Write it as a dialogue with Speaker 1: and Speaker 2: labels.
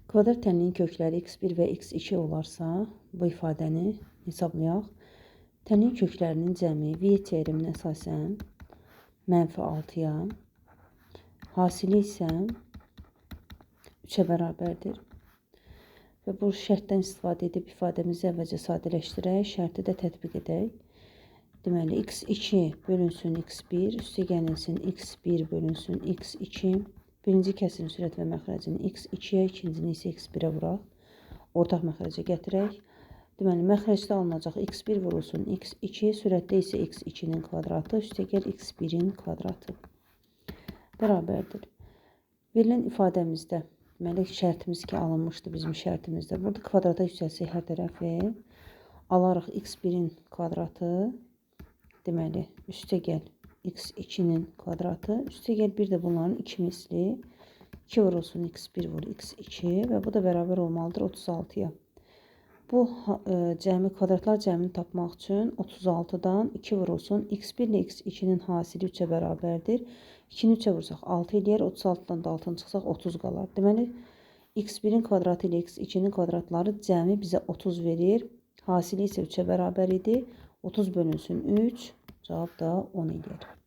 Speaker 1: Kvadrat tənliyin kökləri x1 və x2 olarsa, bu ifadəni hesablayaq. Tənliyin köklərinin cəmi v teoreminə əsasən -6-ya, hasili isə 3-ə bərabərdir. Və bu şərtdən istifadə edib ifadəmizi əvvəlcə sadələşdirək, şərti də tətbiq edək. Deməli, x2 bölünsün x1, üstə gəlilsin x1 bölünsün x2. Birinci kəsin sürət və məxrəcini x2-yə, ikincini isə x1-ə vuraq. Ortaq məxrəcə gətirək. Deməli, məxrəcdə alınacaq x1 vurulsun x2, sürətdə isə x2-nin kvadratı, üstə gəl x1-in kvadratı. Bərabərdir. Verilən ifadəmizdə, deməli, şərtimiz ki, alınmışdı bizim şərtimizdə. Burada kvadrata yüksəlsək hər tərəfi. Alarıq x1-in kvadratı, deməli, üstə gəl x2-nin kvadratı, üstə gəl bir də bunların 2 misli, 2 vurulsun x1 vur x2 və bu da bərabər olmalıdır 36-ya. Bu cəmi kvadratlar cəmini tapmaq üçün 36-dan 2 vurulsun x1 ilə x2-nin hasili 3-ə bərabərdir. 2-ni 3-ə vursaq 6 eləyər, 36-dan da 6-ını çıxsaq 30 qalar. Deməli, x1-in kvadratı ilə x2-nin kvadratları cəmi bizə 30 verir. Hasili isə 3-ə bərabər idi. 30 bölünsün 3, cavab da 10 eləyər.